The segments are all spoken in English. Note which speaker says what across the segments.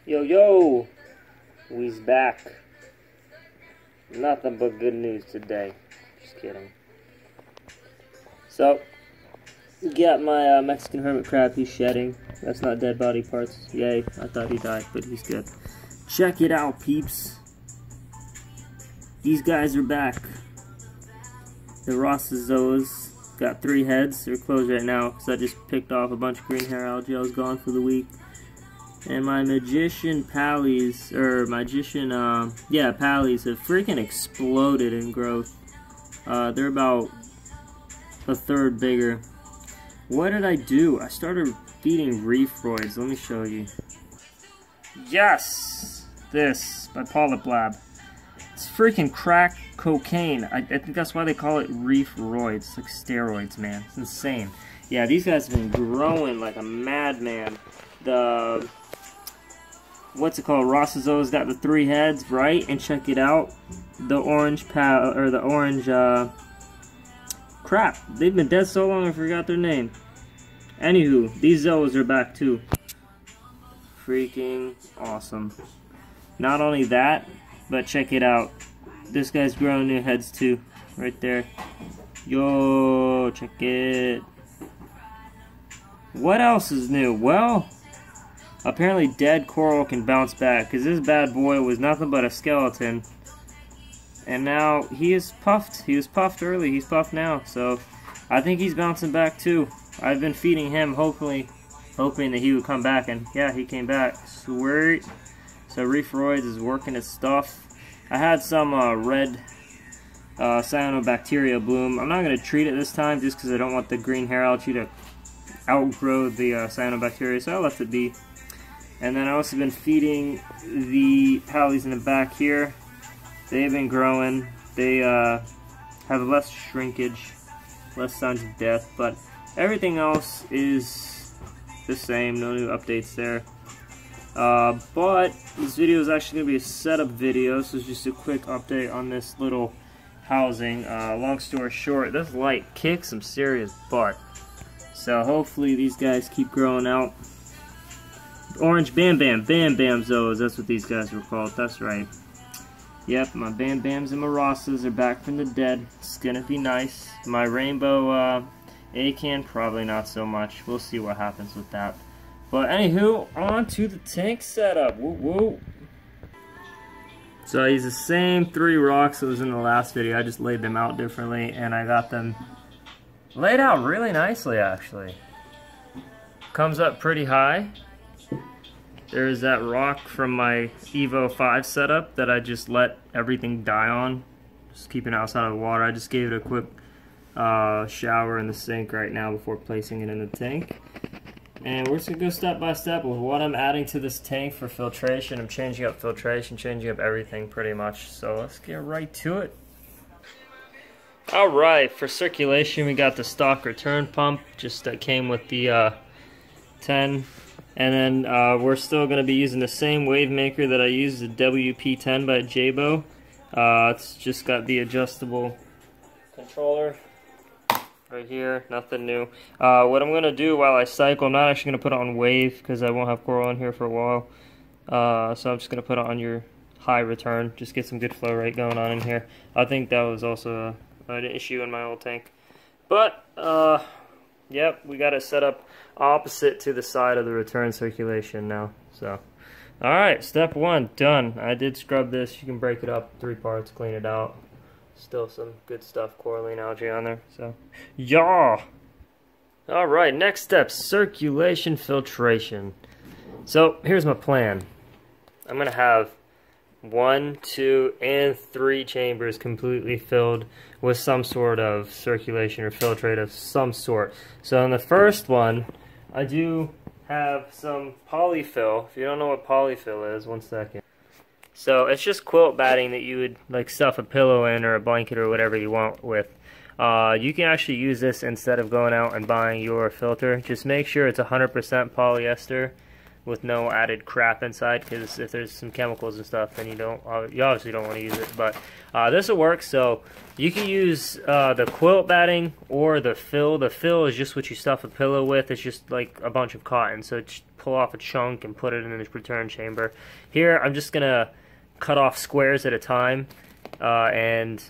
Speaker 1: Yo, yo! We's back. Nothing but good news today. Just kidding. So, got my Mexican hermit crab. He's shedding. That's not dead body parts. Yay. I thought he died, but he's good. Check it out, peeps. These guys are back. The Rossozoas got 3 heads. They're closed right now because I just picked off a bunch of green hair algae. I was gone for the week. And my magician pallies, pallies have freaking exploded in growth. They're about a third bigger. What did I do? I started feeding reefroids. Let me show you. Yes! This, by Polyp Lab. It's freaking crack cocaine. I think that's why they call it reefroids. It's like steroids, man. It's insane. Yeah, these guys have been growing like a madman. The... what's it called? Rossozoa's got the 3 heads, right? And check it out. The orange crap. They've been dead so long I forgot their name. Anywho, these zoas are back too. Freaking awesome. Not only that, but check it out. This guy's growing new heads too. Right there. Yo, check it. What else is new? Well, apparently dead coral can bounce back, because this bad boy was nothing but a skeleton. And now he is puffed. He was puffed early. He's puffed now. So I think he's bouncing back too. I've been feeding him, hoping that he would come back. And yeah, he came back. Sweet. So Reefroids is working its stuff. I had some red cyanobacteria bloom. I'm not going to treat it this time just because I don't want the green hair algae to outgrow the cyanobacteria. So I left it be. And then I also been feeding the pallies in the back here. They've been growing. They have less shrinkage, less signs of death, but everything else is the same. No new updates there. But this video is actually going to be a setup video, so it's just a quick update on this little housing. Long story short, this light kicks some serious butt. So hopefully these guys keep growing out. Orange Bam Bam Zoas, that's what these guys were called, that's right. Yep, my Bam Bams and my Rossas are back from the dead. It's gonna be nice. My Rainbow Acan, probably not so much. We'll see what happens with that. But anywho, on to the tank setup. Woo woo. So I used the same 3 rocks that was in the last video. I just laid them out differently, and I got them laid out really nicely actually. Comes up pretty high. There's that rock from my Evo 5 setup that I just let everything die on. Just keeping it outside of the water. I just gave it a quick shower in the sink right now before placing it in the tank. And we're just going to go step by step with what I'm adding to this tank for filtration. I'm changing up filtration, changing up everything pretty much. So let's get right to it. Alright, for circulation we got the stock return pump. Just that came with the 10. And then we're still going to be using the same wave maker that I used, the WP10 by Jabo. It's just got the adjustable controller right here, nothing new. What I'm going to do while I cycle, I'm not actually going to put it on wave because I won't have coral in here for a while. So I'm just going to put it on your high return, just get some good flow rate going on in here. I think that was also an issue in my old tank. But, yep, we got it set up opposite to the side of the return circulation now. So, alright, step 1, done. I did scrub this. You can break it up 3 parts, clean it out. Still some good stuff, coralline algae on there. So, yeah! Alright, next step, circulation filtration. So, here's my plan. I'm going to have 1, 2, and 3 chambers completely filled with some sort of circulation or filtrate of some sort. So in the first one, I do have some polyfill. If you don't know what polyfill is, 1 second. So it's just quilt batting that you would like stuff a pillow in or a blanket or whatever you want with. You can actually use this instead of going out and buying your filter. Just make sure it's 100% polyester with no added crap inside, because if there's some chemicals and stuff, then you obviously don't want to use it. But this will work. So you can use the quilt batting or the fill. The fill is just what you stuff a pillow with. It's just like a bunch of cotton, so it's pull off a chunk and put it in the return chamber. Here, I'm just gonna cut off squares at a time and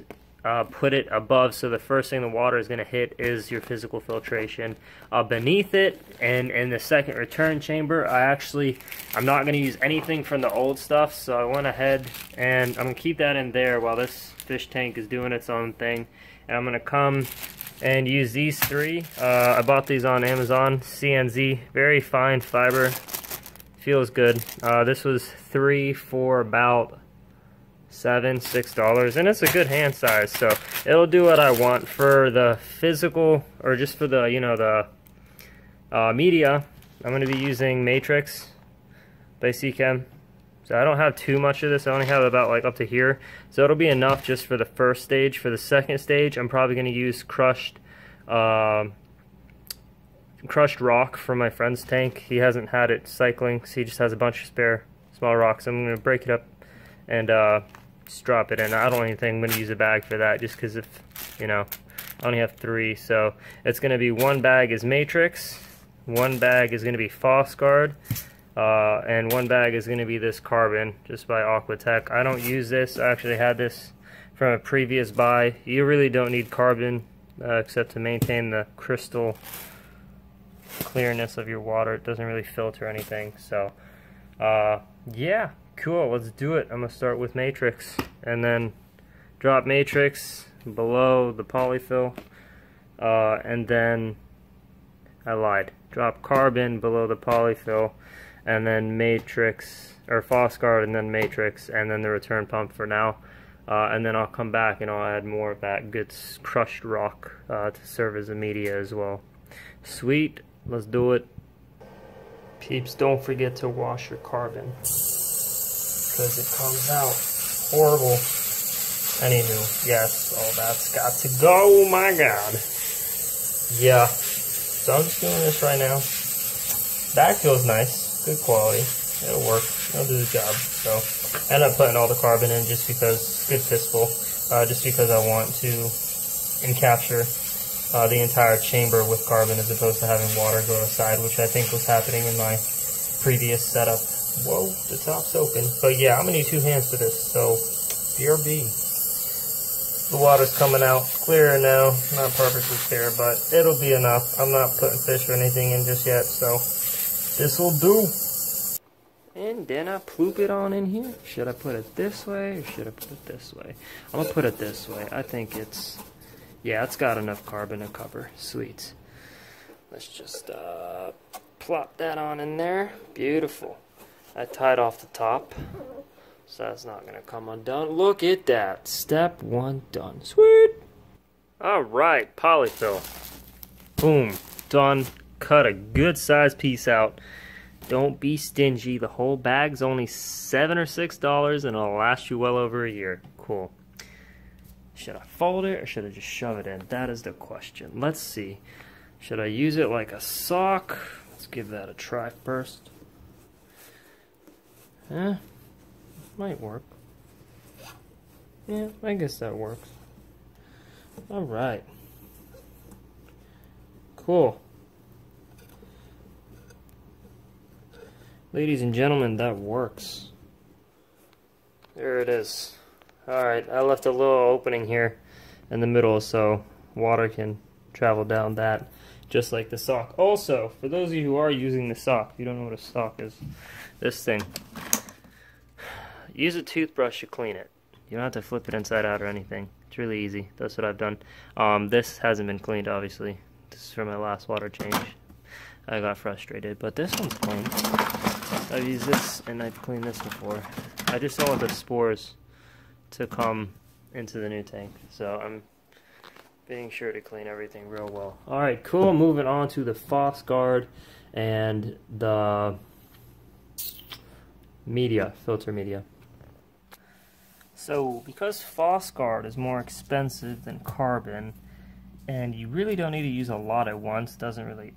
Speaker 1: put it above, so the first thing the water is gonna hit is your physical filtration. Beneath it and in the second return chamber, I'm not gonna use anything from the old stuff, so I went ahead and I'm gonna keep that in there while this fish tank is doing its own thing. And I'm gonna come and use these three. I bought these on Amazon, CNZ, very fine fiber, feels good. This was 3 for about $6, and it's a good hand size, so it'll do what I want for the physical, or just for the, you know, the media. I'm going to be using Matrix by Seachem. So I don't have too much of this. I only have about like up to here, so it'll be enough just for the first stage. For the second stage, I'm probably going to use crushed rock from my friend's tank. He hasn't had it cycling, so he just has a bunch of spare small rocks. I'm going to break it up and just drop it in. I don't even think I'm going to use a bag for that, just because, if you know, I only have 3, so it's going to be 1 bag is Matrix, 1 bag is going to be Phosguard, and 1 bag is going to be this carbon, just by Aquatech. I don't use this. I actually had this from a previous buy. You really don't need carbon except to maintain the crystal clearness of your water. It doesn't really filter anything. So yeah, cool, let's do it. I'm gonna start with Matrix and then drop Matrix below the polyfill, and then I lied, drop carbon below the polyfill, and then Matrix, or Phosguard, and then Matrix, and then the return pump for now. And then I'll come back and I'll add more of that good crushed rock to serve as a media as well. Sweet, let's do it. Peeps, don't forget to wash your carbon, because it comes out horrible. Anywho, yes, all that's got to go, oh my god. Yeah, so I'm just doing this right now. That feels nice, good quality, it'll work, it'll do the job. So I end up putting all the carbon in just because, good fistful, just because I want to encapture the entire chamber with carbon as opposed to having water go aside, which I think was happening in my previous setup. Whoa, the top's open. But yeah, I'm going to need 2 hands for this, so BRB. The water's coming out clearer now, not perfectly clear, but it'll be enough. I'm not putting fish or anything in just yet, so this will do. And then I ploop it on in here. Should I put it this way or should I put it this way? I'm going to put it this way. I think it's, yeah, it's got enough carbon to cover. Sweet. Let's just plop that on in there. Beautiful. I tied off the top, so that's not going to come undone. Look at that. Step 1 done. Sweet. Alright, polyfill. Boom. Done. Cut a good sized piece out. Don't be stingy. The whole bag's only $7 or $6 and it'll last you well over a year. Cool. Should I fold it or should I just shove it in? That is the question. Let's see. Should I use it like a sock? Let's give that a try first. Might work. Yeah, I guess that works. Alright. Cool. Ladies and gentlemen, that works. There it is. Alright, I left a little opening here in the middle so water can travel down that, just like the sock. Also, for those of you who are using the sock, if you don't know what a sock is, this thing. Use a toothbrush to clean it. You don't have to flip it inside out or anything. It's really easy. That's what I've done. This hasn't been cleaned, obviously. This is from my last water change. I got frustrated, but this one's clean. I've used this and I've cleaned this before. I just don't want the spores to come into the new tank, so I'm being sure to clean everything real well. Alright, cool. Moving on to the Phosguard and the media, filter media. So because Phosguard is more expensive than carbon, and you really don't need to use a lot at once, doesn't really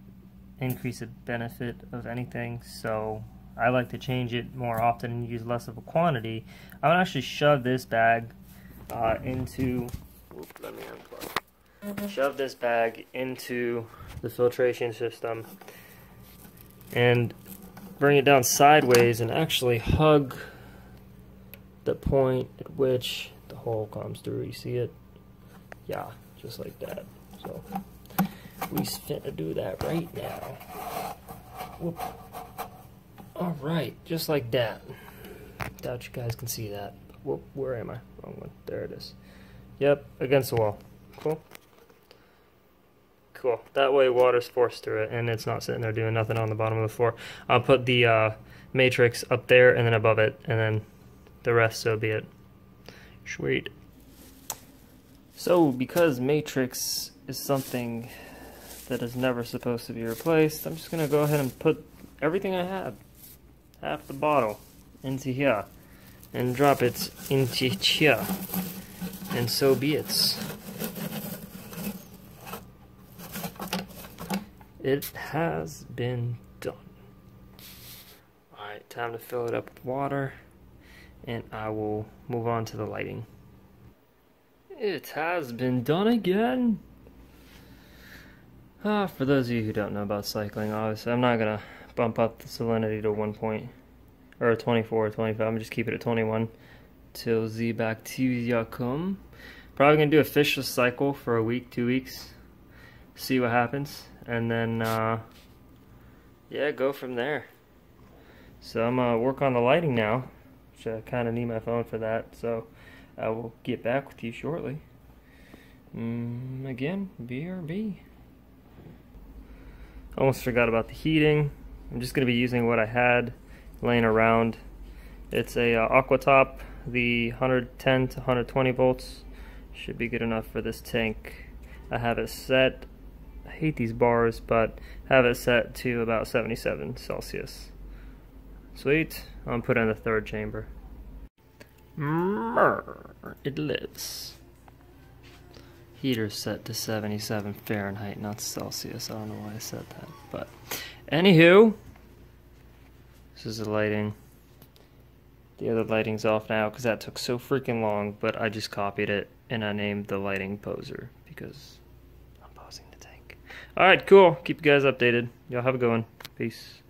Speaker 1: increase the benefit of anything, so I like to change it more often and use less of a quantity. I would actually shove this bag into, let me unplug. Shove this bag into the filtration system and bring it down sideways and actually hug the point at which the hole comes through. You see it? Yeah, just like that. So we finna do that right now. Whoop. All right, just like that. Doubt you guys can see that. Whoop, where am I? Wrong one. There it is. Yep, against the wall. Cool. Cool. That way water's forced through it and it's not sitting there doing nothing on the bottom of the floor. I'll put the matrix up there and then above it, and then the rest, so be it. Sweet. So, because matrix is something that is never supposed to be replaced, I'm just going to go ahead and put everything I have, half the bottle, into here, and drop it into here, and so be it. It has been done. Alright, time to fill it up with water, and I will move on to the lighting. It has been done again. For those of you who don't know about cycling, obviously I'm not gonna bump up the salinity to 1 point, or 24 or 25. I'm just keep it at 21 till the bacteria come. Probably gonna do a fishless cycle for a week, 2 weeks, see what happens, and then yeah, go from there. So I'm gonna work on the lighting now, which I kind of need my phone for that. So I will get back with you shortly. Again, BRB. Almost forgot about the heating. I'm just going to be using what I had laying around. It's a Aquatop, the 110 to 120 volts. Should be good enough for this tank. I have it set, I hate these bars, but have it set to about 77 Celsius. Sweet. I'm putting in the third chamber. It lives. Heater set to 77 Fahrenheit, not Celsius. I don't know why I said that, but anywho, this is the lighting. The other lighting's off now because that took so freaking long, but I just copied it and I named the lighting poser because I'm posing the tank. Alright, cool. Keep you guys updated. Y'all have a good one. Peace.